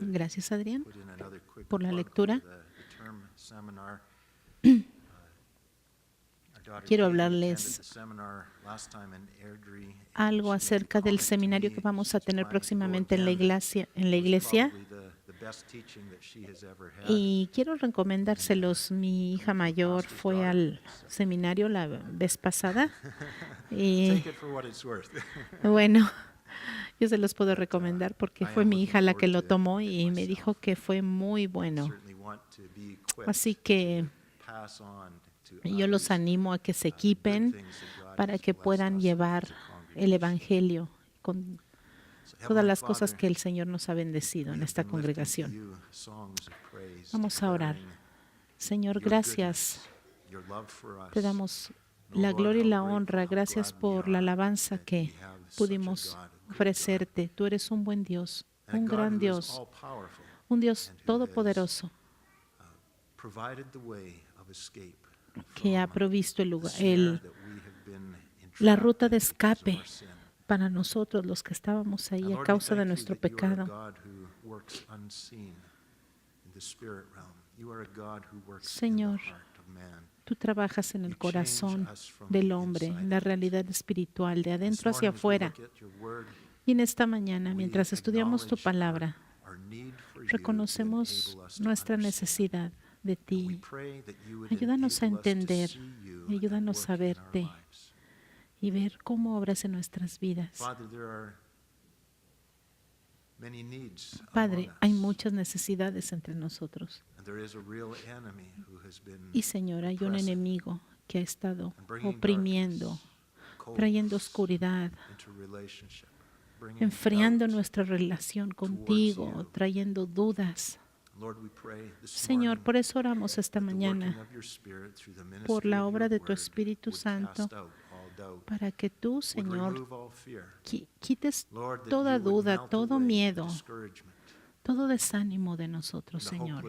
Gracias, Adrián, por la lectura. Quiero hablarles algo acerca del seminario que vamos a tener próximamente en la iglesia. Y quiero recomendárselos. Mi hija mayor fue al seminario la vez pasada. Y bueno, yo se los puedo recomendar porque fue mi hija la que lo tomó y me dijo que fue muy bueno. Así que yo los animo a que se equipen para que puedan llevar el Evangelio con todas las cosas que el Señor nos ha bendecido en esta congregación. Vamos a orar. Señor, gracias. Te damos la gloria y la honra. Gracias por la alabanza que pudimos ofrecerte. Tú eres un buen Dios, un gran Dios, un Dios todopoderoso que ha provisto la ruta de escape para nosotros, los que estábamos ahí a causa de nuestro pecado. Señor, tú trabajas en el corazón del hombre, en la realidad espiritual, de adentro hacia afuera. Y en esta mañana, mientras estudiamos tu palabra, reconocemos nuestra necesidad de ti. Ayúdanos a entender, ayúdanos a verte y ver cómo obras en nuestras vidas. Padre, hay muchas necesidades entre nosotros. Y Señor, hay un enemigo que ha estado oprimiendo, trayendo oscuridad, enfriando nuestra relación contigo, trayendo dudas. Señor, por eso oramos esta mañana, por la obra de tu Espíritu Santo, para que tú, Señor, quites toda duda, todo miedo, todo desánimo de nosotros, Señor.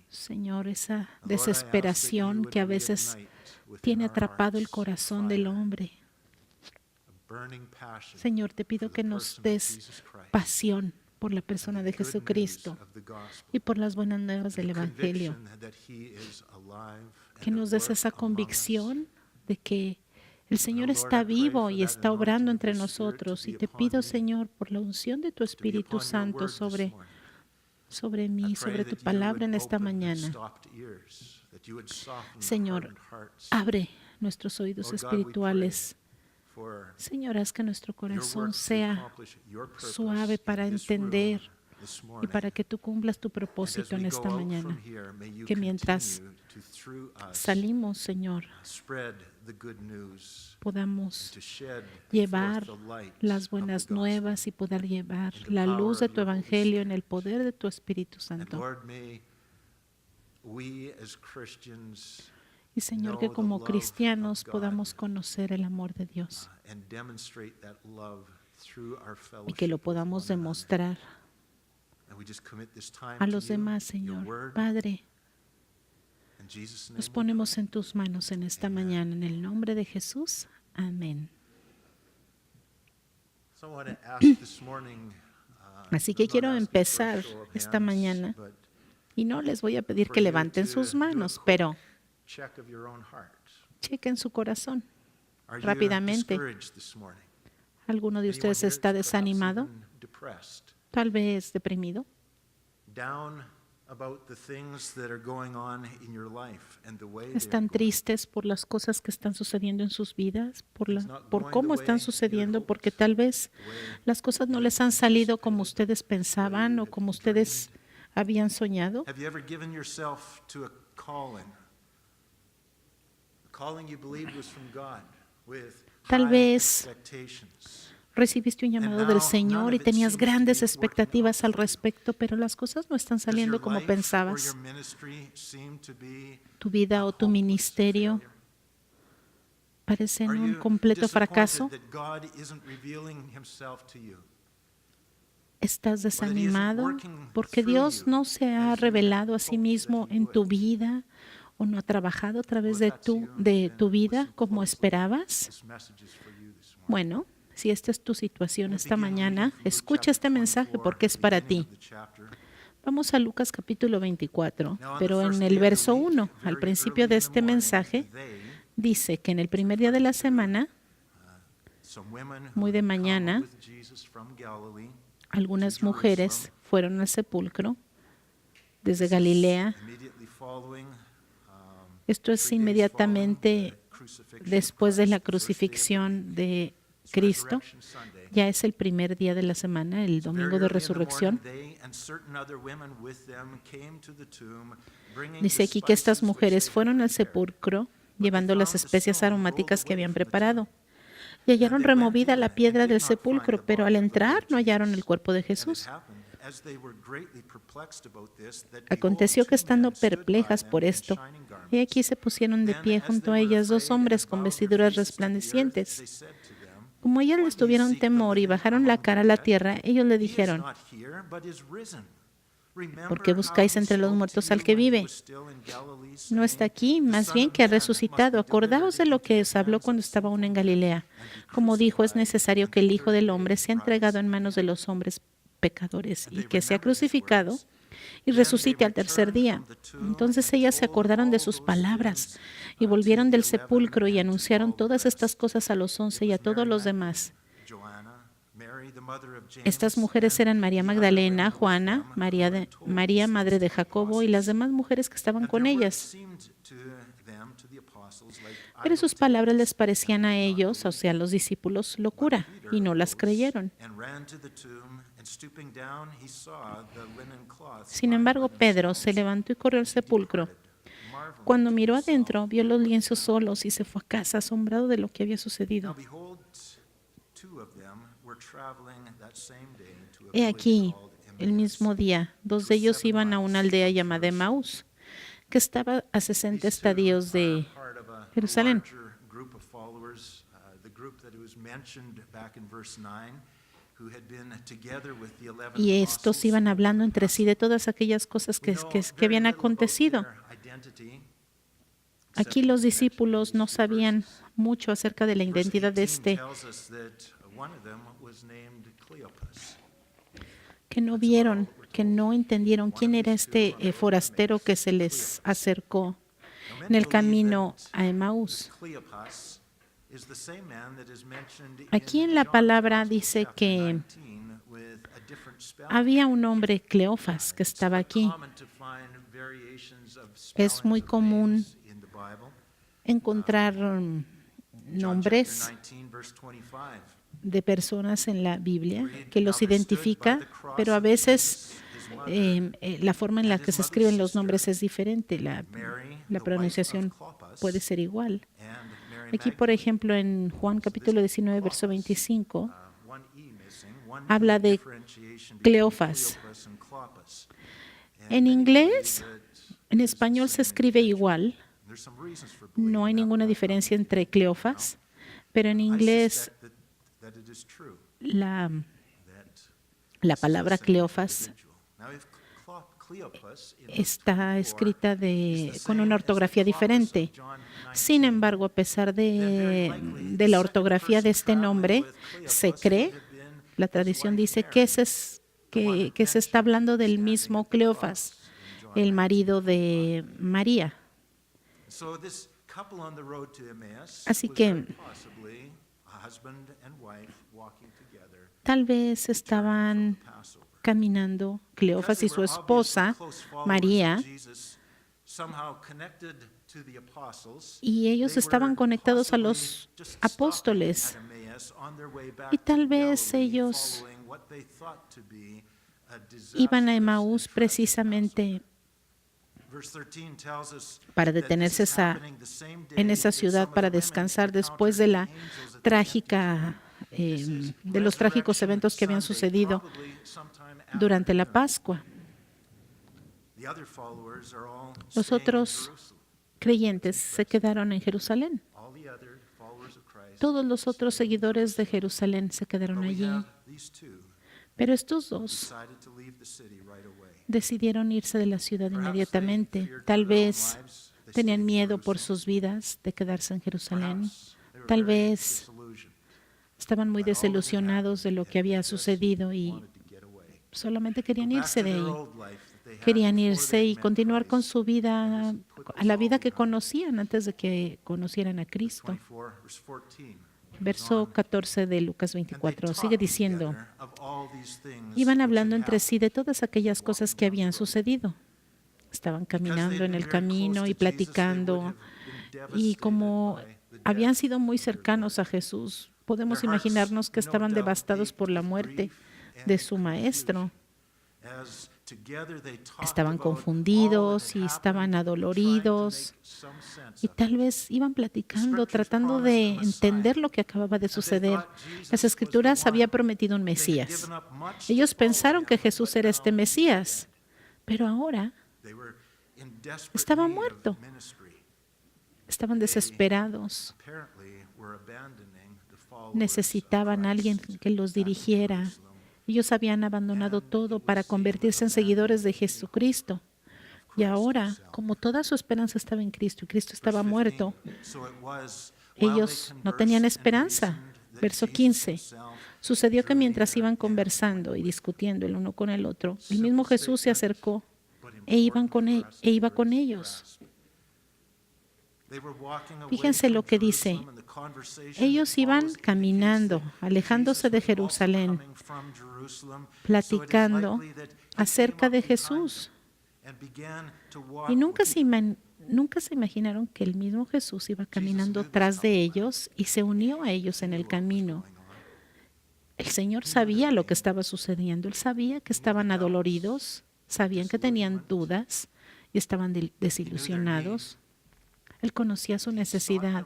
Señor, esa desesperación que a veces tiene atrapado el corazón del hombre. Señor, te pido que nos des pasión por la persona de Jesucristo y por las buenas nuevas del Evangelio. Que nos des esa convicción de que el Señor está vivo y está obrando entre nosotros. Y te pido, Señor, por la unción de tu Espíritu Santo sobre mí, sobre tu palabra en esta mañana. Señor, abre nuestros oídos espirituales. Señor, haz que nuestro corazón sea suave para entender y para que tú cumplas tu propósito en esta mañana. Que mientras salimos, Señor, podamos llevar las buenas nuevas y poder llevar la luz de tu Evangelio en el poder de tu Espíritu Santo. Y Señor, que como cristianos podamos conocer el amor de Dios y que lo podamos demostrar a los demás, Señor. Padre, nos ponemos en tus manos en esta mañana, en el nombre de Jesús. Amén. Así que quiero empezar esta mañana y no les voy a pedir que levanten sus manos, pero chequen su corazón rápidamente. ¿Alguno de ustedes está desanimado? Tal vez deprimido. Están tristes por las cosas que están sucediendo en sus vidas, por cómo están sucediendo, porque tal vez las cosas no les han salido como ustedes pensaban o como ustedes habían soñado. Tal vez recibiste un llamado del Señor y tenías grandes expectativas al respecto, pero las cosas no están saliendo como pensabas. Tu vida o tu ministerio parecen un completo fracaso. ¿Estás desanimado porque Dios no se ha revelado a sí mismo en tu vida o no ha trabajado a través de tu vida como esperabas? Bueno, si esta es tu situación esta mañana, escucha este mensaje porque es para ti. Vamos a Lucas capítulo 24, pero en el verso 1, al principio de este mensaje, dice que en el primer día de la semana, muy de mañana, algunas mujeres fueron al sepulcro desde Galilea. Esto es inmediatamente después de la crucifixión de Cristo. Ya es el primer día de la semana, el domingo de resurrección. Dice aquí que estas mujeres fueron al sepulcro llevando las especias aromáticas que habían preparado. Y hallaron removida la piedra del sepulcro, pero al entrar no hallaron el cuerpo de Jesús. Aconteció que estando perplejas por esto, y aquí se pusieron de pie junto a ellas dos hombres con vestiduras resplandecientes. Como ellas les tuvieron temor y bajaron la cara a la tierra, ellos le dijeron: ¿por qué buscáis entre los muertos al que vive? No está aquí, más bien que ha resucitado. Acordaos de lo que os habló cuando estaba aún en Galilea. Como dijo, es necesario que el Hijo del Hombre sea entregado en manos de los hombres pecadores y que sea crucificado y resucite al tercer día. Entonces ellas se acordaron de sus palabras y volvieron del sepulcro y anunciaron todas estas cosas a los 11 y a todos los demás. Estas mujeres eran María Magdalena, Juana, María, madre de Jacobo, y las demás mujeres que estaban con ellas. Pero sus palabras les parecían a ellos, o sea, a los discípulos, locura, y no las creyeron. Sin embargo, Pedro se levantó y corrió al sepulcro. Cuando miró adentro, vio los lienzos solos y se fue a casa, asombrado de lo que había sucedido. He aquí, el mismo día, dos de ellos iban a una aldea llamada Emaús, que estaba a 60 estadios de Jerusalén. Y estos iban hablando entre sí de todas aquellas cosas que habían acontecido. Aquí los discípulos no sabían mucho acerca de la identidad de que no vieron, que no entendieron quién era este forastero que se les acercó en el camino a Emaús. Aquí en la palabra dice que había un hombre, Cleofas, que estaba aquí. Es muy común encontrar nombres de personas en la Biblia que los identifica, pero a veces la forma en la que se escriben los nombres es diferente, la pronunciación puede ser igual. Aquí, por ejemplo, en Juan capítulo 19, verso 25, habla de Cleofas. En inglés, en español se escribe igual. No hay ninguna diferencia entre Cleofas, pero en inglés la palabra Cleofas está escrita con una ortografía diferente. Sin embargo, a pesar de la ortografía de este nombre, se cree, la tradición dice que se está hablando del mismo Cleofas, el marido de María. Así que tal vez estaban caminando Cleofas y su esposa, María, y ellos estaban conectados a los apóstoles. Y tal vez ellos iban a Emaús precisamente para detenerse en esa ciudad para descansar después de la trágica de los trágicos eventos que habían sucedido durante la Pascua. Los otros creyentes se quedaron en Jerusalén. Todos los otros seguidores de Jerusalén se quedaron allí. Pero estos dos decidieron irse de la ciudad inmediatamente. Tal vez tenían miedo por sus vidas de quedarse en Jerusalén. Tal vez Estaban muy desilusionados de lo que había sucedido y solamente querían irse de ahí. Querían irse y continuar con su vida, a la vida que conocían antes de que conocieran a Cristo. Verso 14 de Lucas 24 sigue diciendo, iban hablando entre sí de todas aquellas cosas que habían sucedido. Estaban caminando en el camino y platicando, y como habían sido muy cercanos a Jesús, podemos imaginarnos que estaban devastados por la muerte de su maestro. Estaban confundidos y estaban adoloridos y tal vez iban platicando, tratando de entender lo que acababa de suceder. Las Escrituras habían prometido un Mesías. Ellos pensaron que Jesús era este Mesías, pero ahora estaba muerto. Estaban desesperados. Necesitaban a alguien que los dirigiera. Ellos habían abandonado todo para convertirse en seguidores de Jesucristo. Y ahora, como toda su esperanza estaba en Cristo y Cristo estaba muerto, ellos no tenían esperanza. Verso 15. Sucedió que mientras iban conversando y discutiendo el uno con el otro, el mismo Jesús se acercó e iba con ellos. Fíjense lo que dice. Ellos iban caminando, alejándose de Jerusalén, platicando acerca de Jesús. Y nunca se imaginaron que el mismo Jesús iba caminando tras de ellos y se unió a ellos en el camino. El Señor sabía lo que estaba sucediendo. Él sabía que estaban adoloridos, sabían que tenían dudas y estaban desilusionados. Él conocía su necesidad.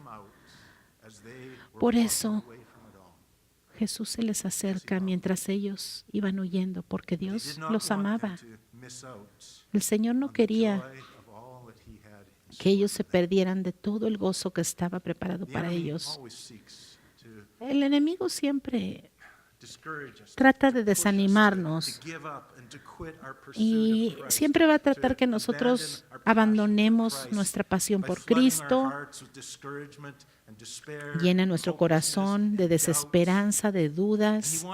Por eso Jesús se les acerca mientras ellos iban huyendo, porque Dios los amaba. El Señor no quería que ellos se perdieran de todo el gozo que estaba preparado para ellos. El enemigo siempre trata de desanimarnos y siempre va a tratar que nosotros abandonemos nuestra pasión por Cristo, llena nuestro corazón de desesperanza, de dudas,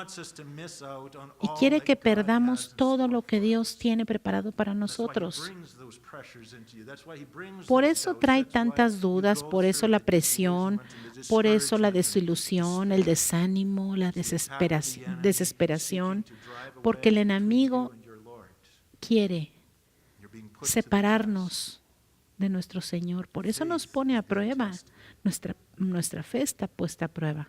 y quiere que perdamos todo lo que Dios tiene preparado para nosotros. Por eso trae tantas dudas, por eso la presión, por eso la desilusión, el desánimo, la desesperación, porque el enemigo quiere separarnos de nuestro Señor. Por eso nos pone a prueba. Nuestra fe está puesta a prueba.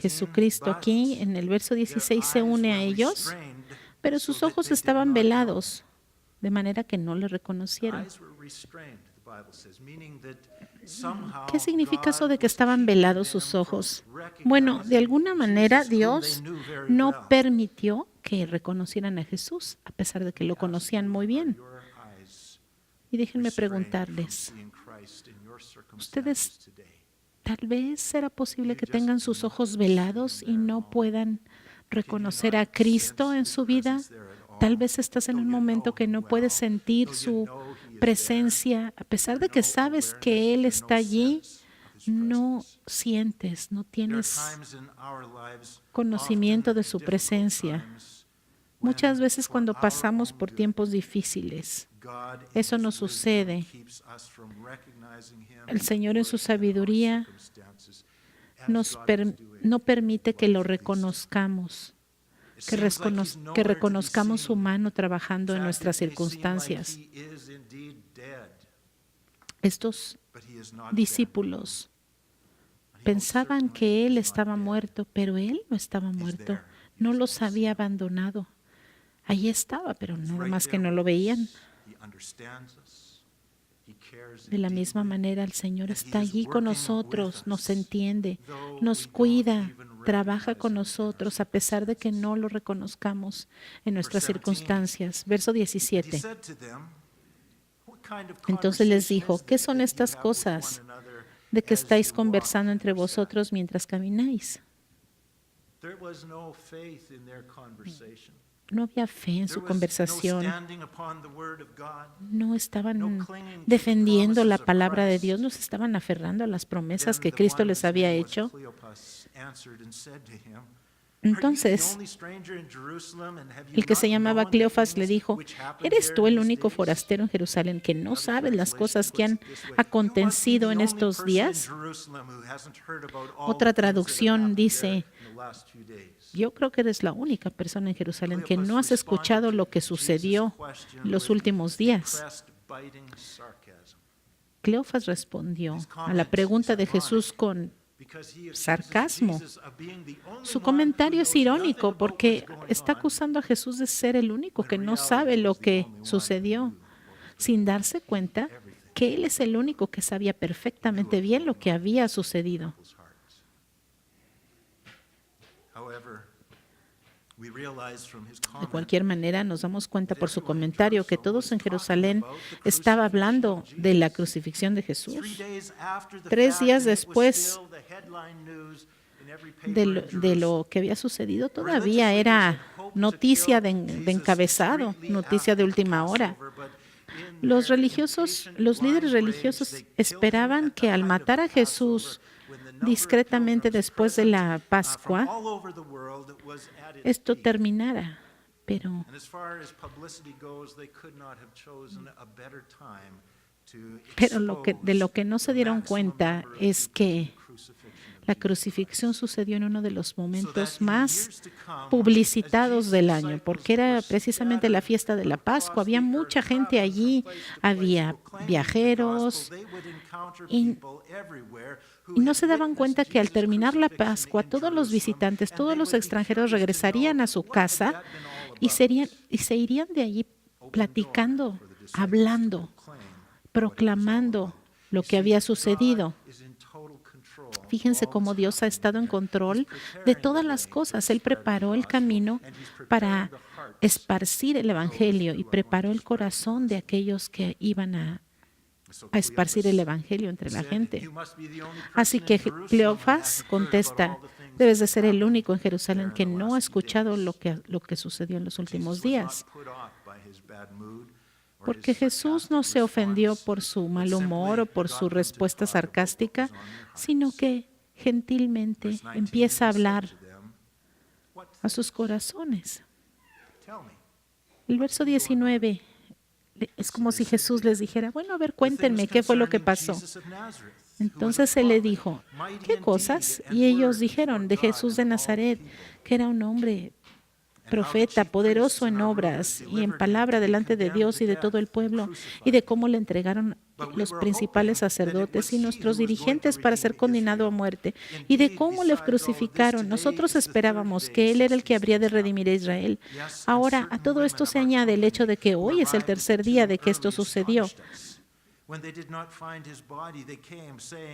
Jesucristo aquí en el verso 16 se une a ellos, pero sus ojos estaban velados, de manera que no le reconocieron. ¿Qué significa eso de que estaban velados sus ojos? Bueno, de alguna manera Dios no permitió que reconocieran a Jesús, a pesar de que lo conocían muy bien. Y déjenme preguntarles, ¿ustedes tal vez será posible que tengan sus ojos velados y no puedan reconocer a Cristo en su vida? Tal vez estás en un momento que no puedes sentir su presencia, a pesar de que sabes que Él está allí, no sientes, no tienes conocimiento de su presencia. Muchas veces cuando pasamos por tiempos difíciles, eso nos sucede. El Señor en su sabiduría no permite que lo reconozcamos, que reconozcamos su mano trabajando en nuestras circunstancias. Estos discípulos pensaban que Él estaba muerto, pero Él no estaba muerto, no los había abandonado. Allí estaba, pero nada más que no lo veían. De la misma manera, el Señor está allí con nosotros, nos entiende, nos cuida, trabaja con nosotros a pesar de que no lo reconozcamos en nuestras circunstancias. Verso 17. Entonces les dijo, ¿qué son estas cosas de que estáis conversando entre vosotros mientras camináis? no había fe en su conversación. No estaban defendiendo la palabra de Dios, no se estaban aferrando a las promesas que Cristo les había hecho. Entonces, el que se llamaba Cleofas le dijo: ¿eres tú el único forastero en Jerusalén que no sabe las cosas que han acontecido en estos días? Otra traducción dice: yo creo que eres la única persona en Jerusalén que no has escuchado lo que sucedió en los últimos días. Cleofas respondió a la pregunta de Jesús con sarcasmo. Su comentario es irónico porque está acusando a Jesús de ser el único que no sabe lo que sucedió, sin darse cuenta que Él es el único que sabía perfectamente bien lo que había sucedido. De cualquier manera, nos damos cuenta por su comentario que todos en Jerusalén estaban hablando de la crucifixión de Jesús. 3 días después de lo que había sucedido, todavía era noticia de encabezado, noticia de última hora. Los líderes religiosos esperaban que al matar a Jesús discretamente después de la Pascua, esto terminara. Pero de lo que no se dieron cuenta es que la crucifixión sucedió en uno de los momentos más publicitados del año, porque era precisamente la fiesta de la Pascua. Había mucha gente allí, había viajeros, y no se daban cuenta que al terminar la Pascua, todos los visitantes, todos los extranjeros regresarían a su casa y se irían de allí platicando, hablando, proclamando lo que había sucedido. Fíjense cómo Dios ha estado en control de todas las cosas. Él preparó el camino para esparcir el evangelio y preparó el corazón de aquellos que iban a esparcir el evangelio entre la gente. Así que Cleofas contesta: debes de ser el único en Jerusalén que no ha escuchado lo que sucedió en los últimos días. Porque Jesús no se ofendió por su mal humor o por su respuesta sarcástica, sino que gentilmente empieza a hablar a sus corazones. El verso 19 es como si Jesús les dijera: bueno, a ver, cuéntenme qué fue lo que pasó. Entonces Él le dijo: ¿qué cosas? Y ellos dijeron: de Jesús de Nazaret, que era un hombre profeta, poderoso en obras y en palabra delante de Dios y de todo el pueblo, y de cómo le entregaron los principales sacerdotes y nuestros dirigentes para ser condenado a muerte, y de cómo le crucificaron. Nosotros esperábamos que Él era el que habría de redimir a Israel. Ahora, a todo esto se añade el hecho de que hoy es el tercer día de que esto sucedió.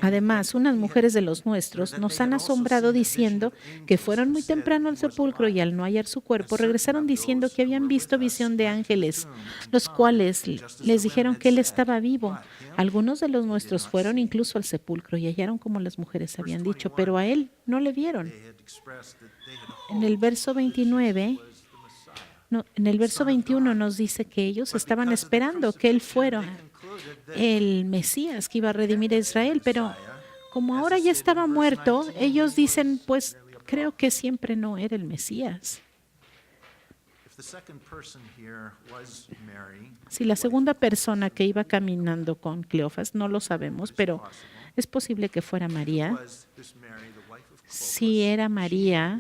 Además, unas mujeres de los nuestros nos han asombrado diciendo que fueron muy temprano al sepulcro y al no hallar su cuerpo, regresaron diciendo que habían visto visión de ángeles, los cuales les dijeron que él estaba vivo. Algunos de los nuestros fueron incluso al sepulcro y hallaron como las mujeres habían dicho, pero a él no le vieron. En el verso 21 nos dice que ellos estaban esperando que él fuera el Mesías que iba a redimir a Israel, pero como ahora ya estaba muerto, ellos dicen: pues creo que siempre no era el Mesías. Si la segunda persona que iba caminando con Cleofas, no lo sabemos, pero es posible que fuera María. Si era María,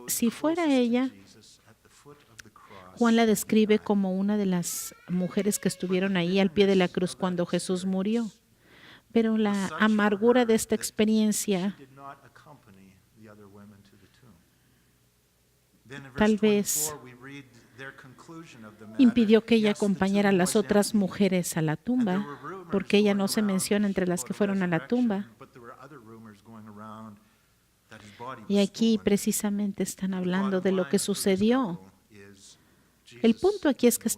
si fuera ella, Juan la describe como una de las mujeres que estuvieron ahí al pie de la cruz cuando Jesús murió. Pero la amargura de esta experiencia tal vez impidió que ella acompañara a las otras mujeres a la tumba, porque ella no se menciona entre las que fueron a la tumba. Y aquí precisamente están hablando de lo que sucedió. El punto aquí es que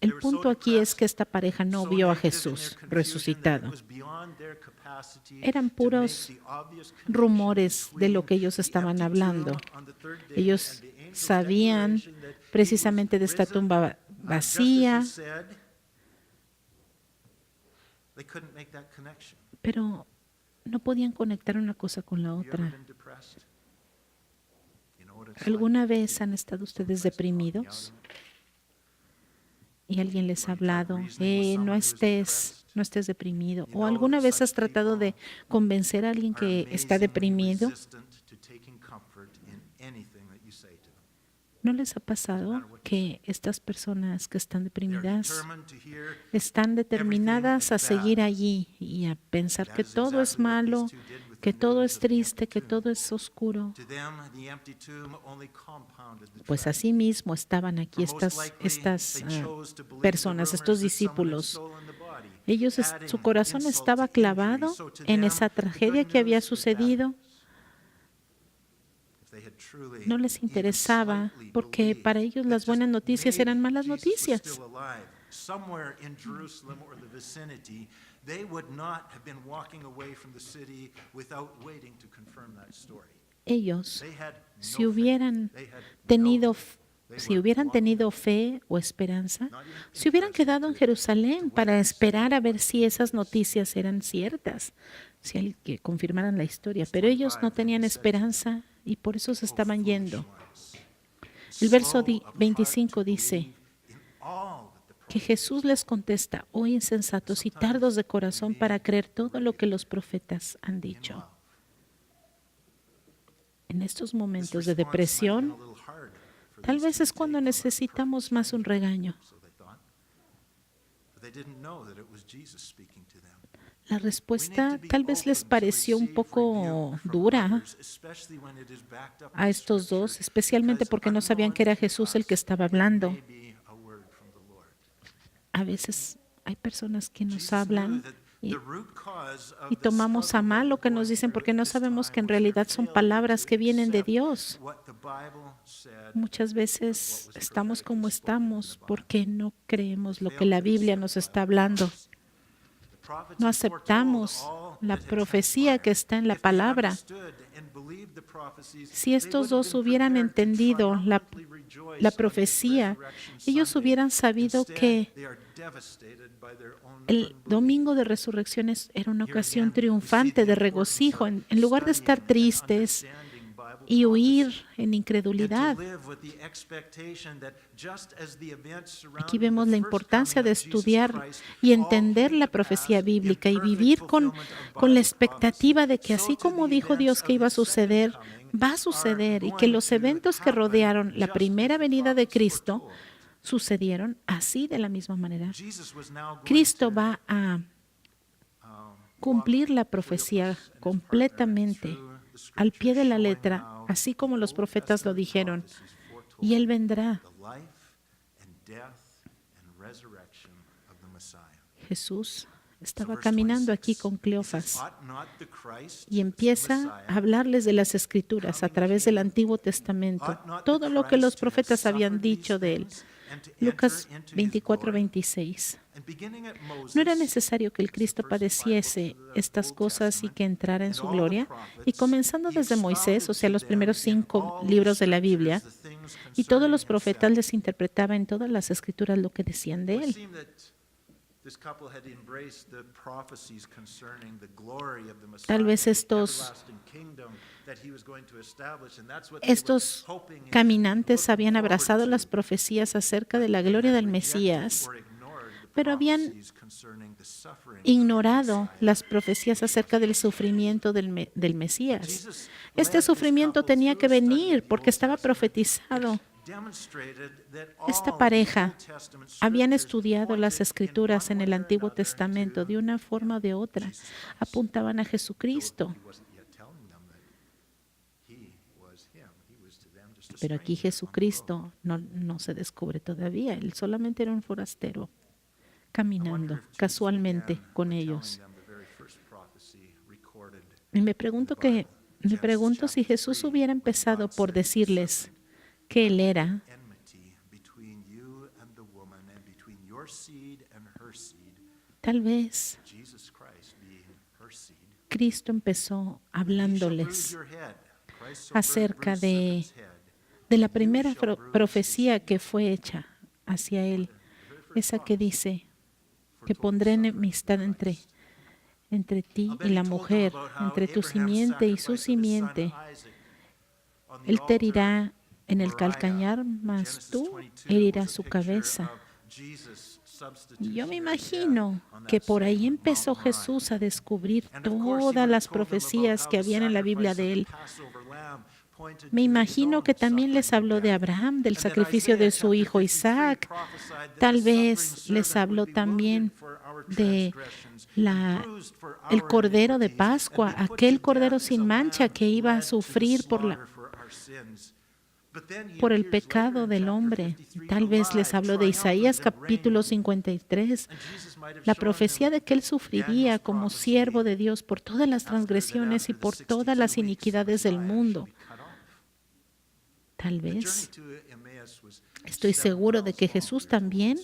El punto aquí es que esta pareja no vio a Jesús resucitado. Eran puros rumores de lo que ellos estaban hablando. Ellos sabían precisamente de esta tumba vacía, pero no podían conectar una cosa con la otra. ¿Alguna vez han estado ustedes deprimidos? Y alguien les ha hablado, no estés deprimido. ¿O alguna vez has tratado de convencer a alguien que está deprimido? ¿No les ha pasado que estas personas que están deprimidas están determinadas a seguir allí y a pensar que todo es malo, que todo es triste, que todo es oscuro? Pues así mismo estaban aquí estas personas, estos discípulos. Su corazón estaba clavado en esa tragedia que había sucedido. No les interesaba porque para ellos las buenas noticias eran malas noticias. Ellos, si hubieran tenido fe o esperanza, se hubieran quedado en Jerusalén para esperar a ver si esas noticias eran ciertas, que confirmaran la historia. Pero ellos no tenían esperanza y por eso se estaban yendo. El verso 25 dice que Jesús les contesta: oh insensatos y tardos de corazón para creer todo lo que los profetas han dicho. En estos momentos de depresión, tal vez es cuando necesitamos más un regaño. La respuesta tal vez les pareció un poco dura a estos dos, especialmente porque no sabían que era Jesús el que estaba hablando. A veces hay personas que nos hablan y tomamos a mal lo que nos dicen porque no sabemos que en realidad son palabras que vienen de Dios. Muchas veces estamos como estamos porque no creemos lo que la Biblia nos está hablando. No aceptamos la profecía que está en la palabra. Si estos dos hubieran entendido la profecía, ellos hubieran sabido que el domingo de resurrecciones era una ocasión triunfante de regocijo, en lugar de estar tristes y huir en incredulidad. Aquí vemos la importancia de estudiar y entender la profecía bíblica y vivir con la expectativa de que así como dijo Dios que iba a suceder, va a suceder, y que los eventos que rodearon la primera venida de Cristo sucedieron así de la misma manera. Cristo va a cumplir la profecía completamente, al pie de la letra, así como los profetas lo dijeron, y Él vendrá. Jesús estaba caminando aquí con Cleofas y empieza a hablarles de las Escrituras a través del Antiguo Testamento, todo lo que los profetas habían dicho de Él. Lucas 24:26. ¿No era necesario que el Cristo padeciese estas cosas y que entrara en su gloria? Y comenzando desde Moisés, o sea, los primeros 5 libros de la Biblia, y todos los profetas les interpretaban en todas las Escrituras lo que decían de Él. Tal vez estos caminantes habían abrazado las profecías acerca de la gloria del Mesías, pero habían ignorado las profecías acerca del sufrimiento del Mesías. Este sufrimiento tenía que venir porque estaba profetizado. Esta pareja habían estudiado las Escrituras en el Antiguo Testamento de una forma o de otra. Apuntaban a Jesucristo. Pero aquí Jesucristo no se descubre todavía. Él solamente era un forastero caminando casualmente con ellos. Y me pregunto si Jesús hubiera empezado por decirles que Él era Tal vez Cristo empezó hablándoles acerca de la primera profecía que fue hecha hacia Él, esa que dice que pondré enemistad entre ti y la mujer, entre tu simiente y su simiente. Él te herirá en el calcañar, mas tú herirás su cabeza. Y yo me imagino que por ahí empezó Jesús a descubrir todas las profecías que habían en la Biblia de Él. Me imagino que también les habló de Abraham, del sacrificio de su hijo Isaac. Tal vez les habló también de el Cordero de Pascua, aquel Cordero sin mancha que iba a sufrir por el pecado del hombre. Tal vez les habló de Isaías capítulo 53, la profecía de que Él sufriría como siervo de Dios por todas las transgresiones y por todas las iniquidades del mundo. Tal vez, estoy seguro de que Jesús también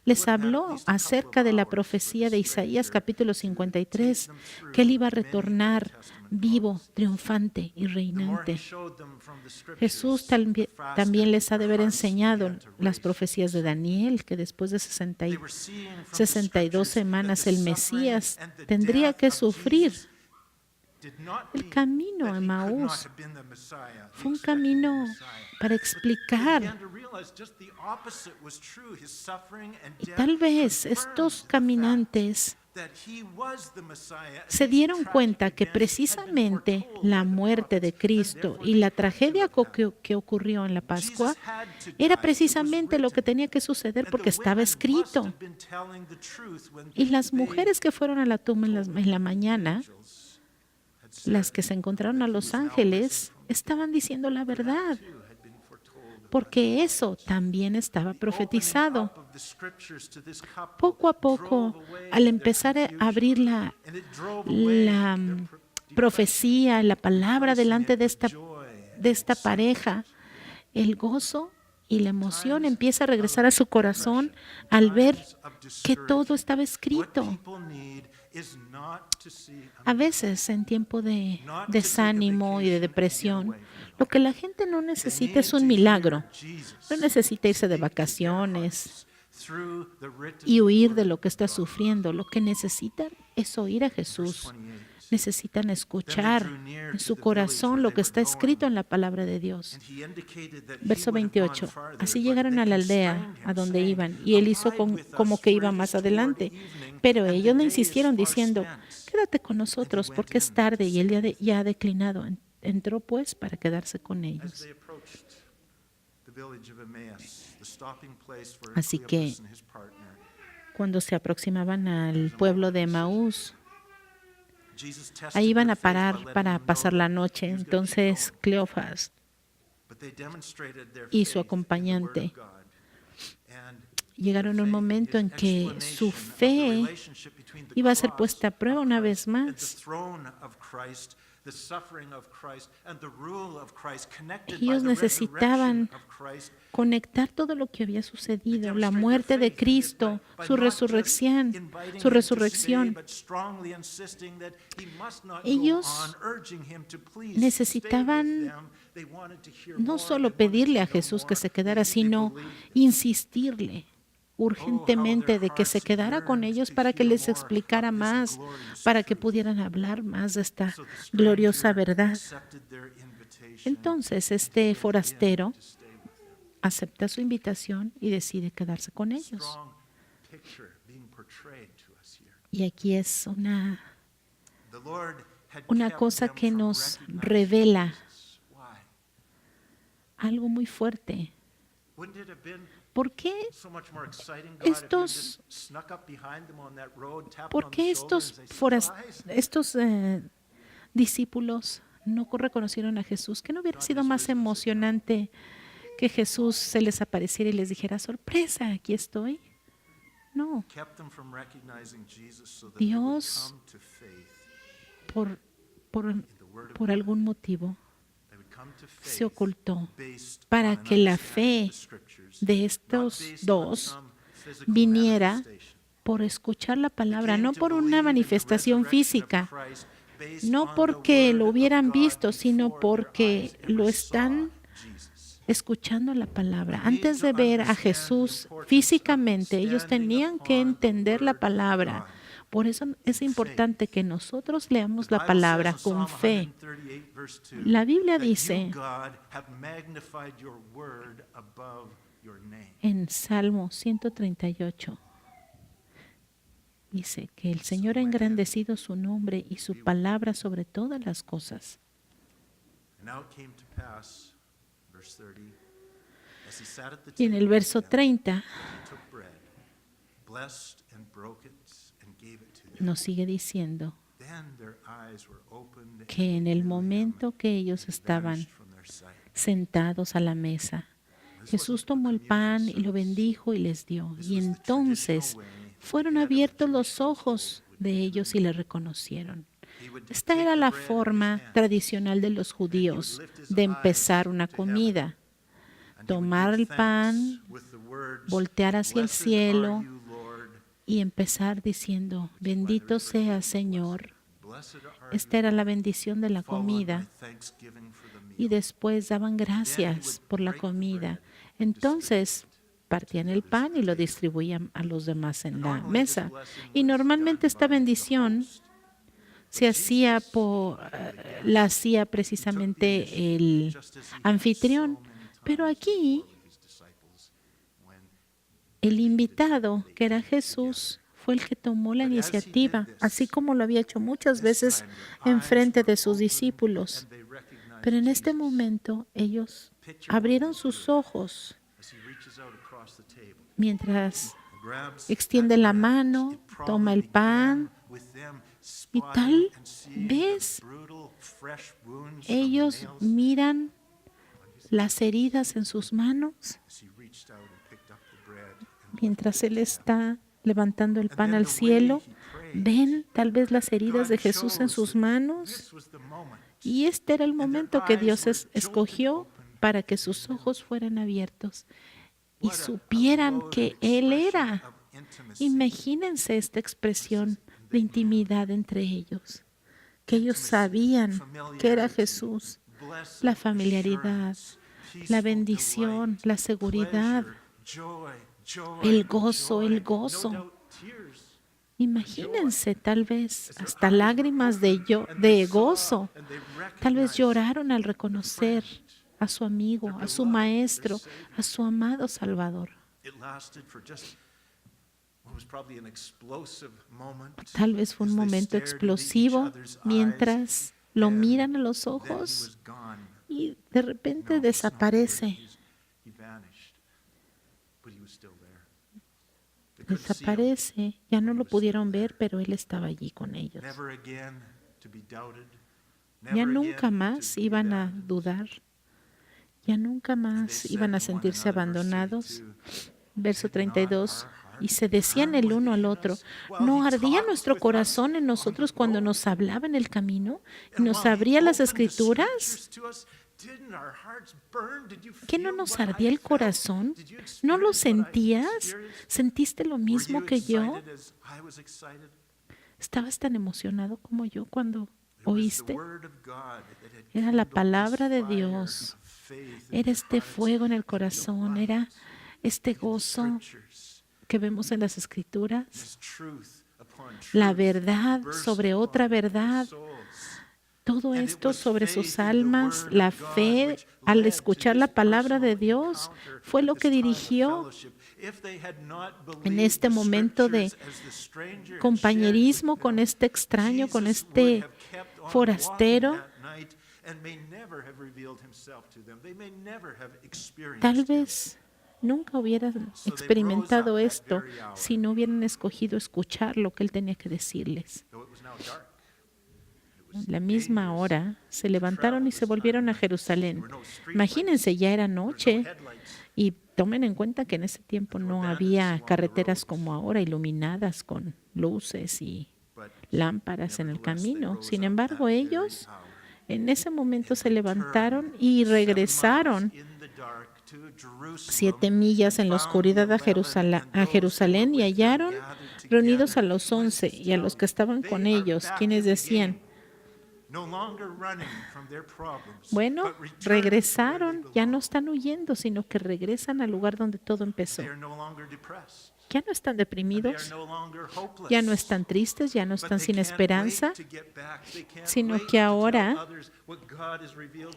les habló acerca de la profecía de Isaías capítulo 53, que Él iba a retornar vivo, triunfante y reinante. Jesús también les ha de haber enseñado las profecías de Daniel, que después de 62 semanas el Mesías tendría que sufrir. El camino a Emaús fue un camino para explicar. Y tal vez estos caminantes se dieron cuenta que precisamente la muerte de Cristo y la tragedia que ocurrió en la Pascua era precisamente lo que tenía que suceder porque estaba escrito. Y las mujeres que fueron a la tumba en la mañana, las que se encontraron a los ángeles, estaban diciendo la verdad, porque eso también estaba profetizado. Poco a poco, al empezar a abrir la profecía, la palabra delante de esta pareja, el gozo y la emoción empieza a regresar a su corazón al ver que todo estaba escrito. A veces, en tiempo de desánimo y de depresión, lo que la gente no necesita es un milagro. No necesita irse de vacaciones y huir de lo que está sufriendo. Lo que necesitan es oír a Jesús. Necesitan escuchar en su corazón lo que está escrito en la palabra de Dios. Verso 28. Así llegaron a la aldea a donde iban, y Él hizo como que iba más adelante. Pero ellos le insistieron diciendo: quédate con nosotros porque es tarde y Él ya ha declinado. Entró pues para quedarse con ellos. Así que cuando se aproximaban al pueblo de Emaús, ahí iban a parar para pasar la noche. Entonces Cleofas y su acompañante llegaron a un momento en que su fe iba a ser puesta a prueba una vez más. Ellos necesitaban conectar todo lo que había sucedido, la muerte de Cristo, su resurrección. Ellos necesitaban no solo pedirle a Jesús que se quedara, sino insistirle urgentemente de que se quedara con ellos para que les explicara más, para que pudieran hablar más de esta gloriosa verdad. Entonces, este forastero acepta su invitación y decide quedarse con ellos. Y aquí es una cosa que nos revela algo muy fuerte. ¿Por qué estos discípulos no reconocieron a Jesús? ¿Que no hubiera sido más emocionante que Jesús se les apareciera y les dijera: sorpresa, aquí estoy? No. Dios, por algún motivo, se ocultó para que la fe de estos dos viniera por escuchar la palabra, no por una manifestación física, no porque lo hubieran visto, sino porque lo están escuchando la palabra. Antes de ver a Jesús físicamente, ellos tenían que entender la palabra. Por eso es importante que nosotros leamos la palabra con fe. La Biblia dice en Salmo 138, dice que el Señor ha engrandecido su nombre y su palabra sobre todas las cosas. Y en el verso 30 nos sigue diciendo que en el momento que ellos estaban sentados a la mesa, Jesús tomó el pan y lo bendijo y les dio. Y entonces fueron abiertos los ojos de ellos y le reconocieron. Esta era la forma tradicional de los judíos de empezar una comida. Tomar el pan, voltear hacia el cielo y empezar diciendo, bendito sea Señor. Esta era la bendición de la comida. Y después daban gracias por la comida. Entonces partían el pan y lo distribuían a los demás en la mesa. Y normalmente esta bendición la hacía precisamente el anfitrión. Pero aquí el invitado, que era Jesús, fue el que tomó la iniciativa, así como lo había hecho muchas veces en frente de sus discípulos. Pero en este momento ellos abrieron sus ojos mientras extiende la mano, toma el pan y tal vez ellos miran las heridas en sus manos mientras Él está levantando el pan al cielo. Ven tal vez las heridas de Jesús en sus manos. Y este era el momento que Dios escogió para que sus ojos fueran abiertos y supieran que Él era. Imagínense esta expresión de intimidad entre ellos, que ellos sabían que era Jesús, la familiaridad, la bendición, la seguridad, el gozo, el gozo. Imagínense tal vez hasta lágrimas de gozo. Tal vez lloraron al reconocer a su amigo, a su maestro, a su amado Salvador. Tal vez fue un momento explosivo mientras lo miran a los ojos y de repente desaparece. Desaparece, ya no lo pudieron ver, pero Él estaba allí con ellos. Ya nunca más iban a dudar, ya nunca más iban a sentirse abandonados. Verso 32, y se decían el uno al otro, ¿no ardía nuestro corazón en nosotros cuando nos hablaba en el camino y nos abría las Escrituras? ¿Qué no nos ardía el corazón? ¿No lo sentías? ¿Sentiste lo mismo que yo? ¿Estabas tan emocionado como yo cuando oíste? Era la palabra de Dios. Era este fuego en el corazón. Era este gozo que vemos en las Escrituras. La verdad sobre otra verdad. Todo esto sobre sus almas, la fe al escuchar la palabra de Dios, fue lo que dirigió en este momento de compañerismo con este extraño, con este forastero. Tal vez nunca hubieran experimentado esto si no hubieran escogido escuchar lo que Él tenía que decirles. La misma hora se levantaron y se volvieron a Jerusalén. Imagínense, ya era noche y tomen en cuenta que en ese tiempo no había carreteras como ahora iluminadas con luces y lámparas en el camino. Sin embargo, ellos en ese momento se levantaron y regresaron 7 millas en la oscuridad a Jerusalén y hallaron reunidos a los 11 y a los que estaban con ellos, quienes decían, bueno, regresaron, ya no están huyendo, sino que regresan al lugar donde todo empezó. Ya no están deprimidos, ya no están tristes, ya no están sin esperanza, sino que ahora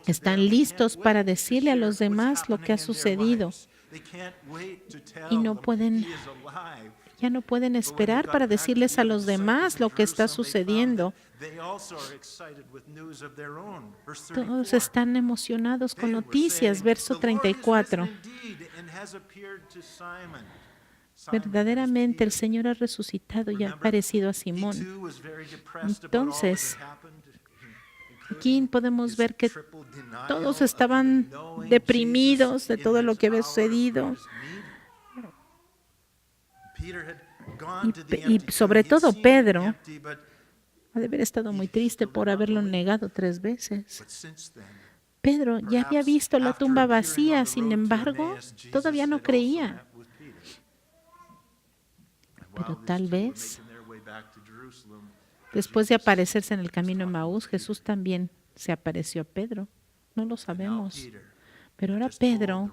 están listos para decirle a los demás lo que ha sucedido y ya no pueden esperar para decirles a los demás lo que está sucediendo. Todos están emocionados con noticias. Verso 34. Verdaderamente el Señor ha resucitado y ha aparecido a Simón. Entonces, aquí podemos ver que todos estaban deprimidos de todo lo que había sucedido. Y sobre todo Pedro ha de haber estado muy triste por haberlo negado 3 veces. Pedro ya había visto la tumba vacía, sin embargo, todavía no creía. Pero tal vez, después de aparecerse en el camino a Emaús, Jesús también se apareció a Pedro. No lo sabemos. Pero ahora Pedro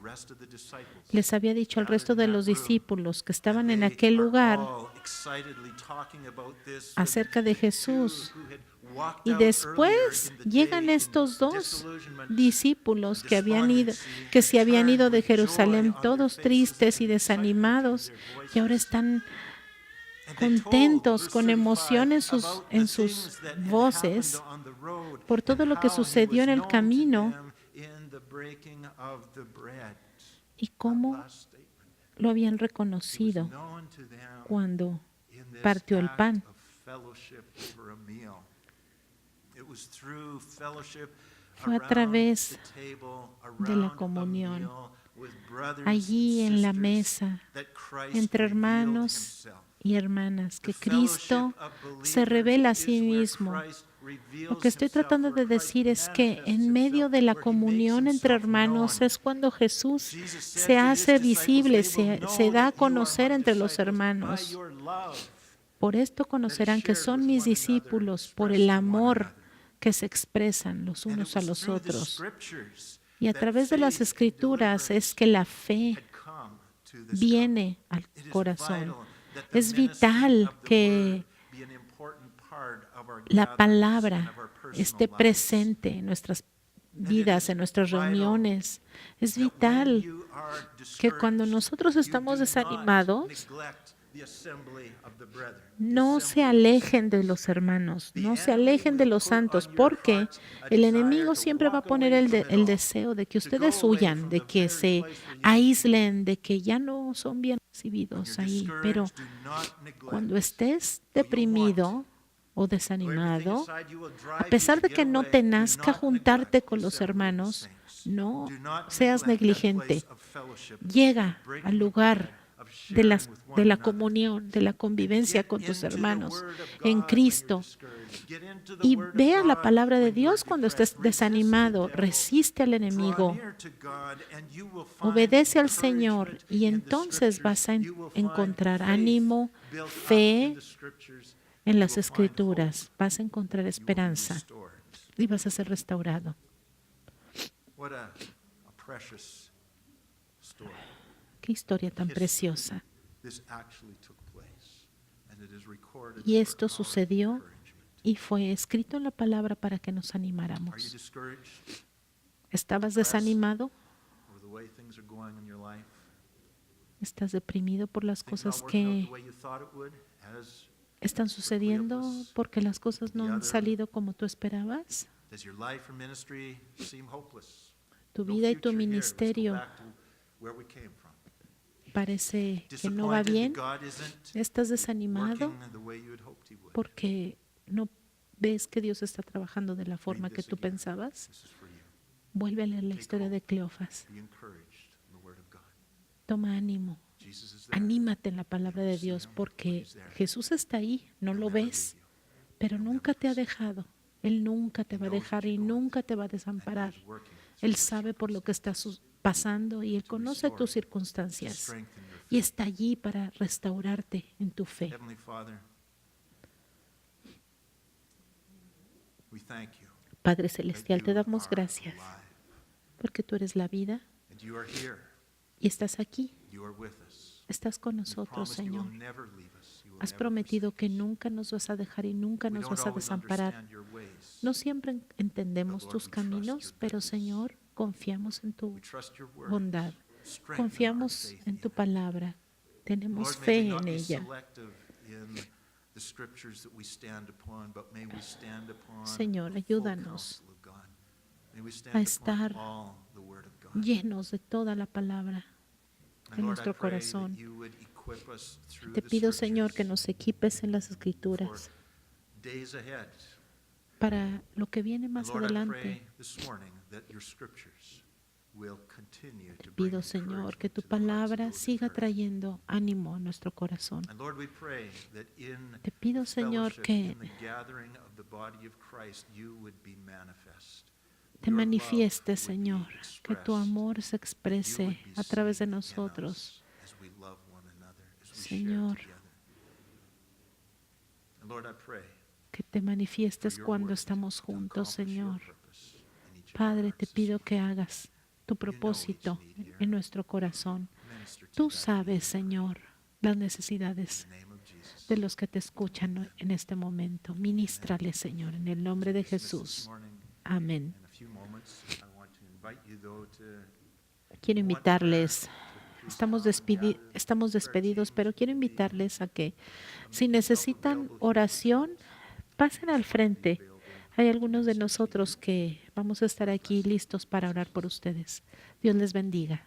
les había dicho al resto de los discípulos que estaban en aquel lugar acerca de Jesús. Y después llegan estos 2 discípulos que se habían ido de Jerusalén todos tristes y desanimados, y ahora están contentos, con emoción en sus voces por todo lo que sucedió en el camino y cómo lo habían reconocido cuando partió el pan. Fue a través de la comunión, allí en la mesa, entre hermanos y hermanas, que Cristo se revela a sí mismo. Lo que estoy tratando de decir es que en medio de la comunión entre hermanos es cuando Jesús se hace visible, se da a conocer entre los hermanos. Por esto conocerán que son mis discípulos, por el amor que se expresan los unos a los otros. Y a través de las Escrituras es que la fe viene al corazón. Es vital que la palabra esté presente en nuestras vidas, en nuestras reuniones. Es vital que cuando nosotros estamos desanimados, no se alejen de los hermanos, no se alejen de los santos, porque el enemigo siempre va a poner el deseo de que ustedes huyan, de que se aíslen, de que ya no son bien recibidos ahí. Pero cuando estés deprimido o desanimado, a pesar de que no te nazca juntarte con los hermanos, no seas negligente. Llega al lugar de la comunión, de la convivencia con tus hermanos en Cristo. Y vea la palabra de Dios cuando estés desanimado. Resiste al enemigo. Obedece al Señor y entonces vas a encontrar ánimo, fe en las Escrituras. Vas a encontrar esperanza y vas a ser restaurado. Qué historia tan preciosa. Y esto sucedió y fue escrito en la palabra para que nos animáramos. ¿Estabas desanimado? ¿Estás deprimido por las cosas que están sucediendo porque las cosas no han salido como tú esperabas? Tu vida y tu ministerio parece que no va bien. ¿Estás desanimado porque no ves que Dios está trabajando de la forma que tú pensabas? Vuelve a leer la historia de Cleofas. Toma ánimo. Anímate en la palabra de Dios porque Jesús está ahí, no lo ves, pero nunca te ha dejado. Él nunca te va a dejar y nunca te va a desamparar. Él sabe por lo que estás pasando y Él conoce tus circunstancias y está allí para restaurarte en tu fe. Padre Celestial, te damos gracias porque tú eres la vida y estás aquí. Estás con nosotros, Señor. Has prometido que nunca nos vas a dejar y nunca nos vas a desamparar. No siempre entendemos tus caminos, pero, Señor, confiamos en tu bondad. Confiamos en tu palabra. Tenemos fe en ella. Señor, ayúdanos a estar llenos de toda la palabra en nuestro corazón. Te pido, Señor, que nos equipes en las Escrituras para lo que viene más adelante. Te pido, Señor, que tu palabra siga trayendo ánimo a nuestro corazón. Te pido, Señor, que te manifiestes, Señor, que tu amor se exprese a través de nosotros. Señor, que te manifiestes cuando estamos juntos, Señor. Padre, te pido que hagas tu propósito en nuestro corazón. Tú sabes, Señor, las necesidades de los que te escuchan en este momento. Ministrales, Señor, en el nombre de Jesús. Amén. Quiero invitarles, estamos despedidos, pero quiero invitarles a que si necesitan oración, pasen al frente. Hay algunos de nosotros que vamos a estar aquí listos para orar por ustedes. Dios les bendiga.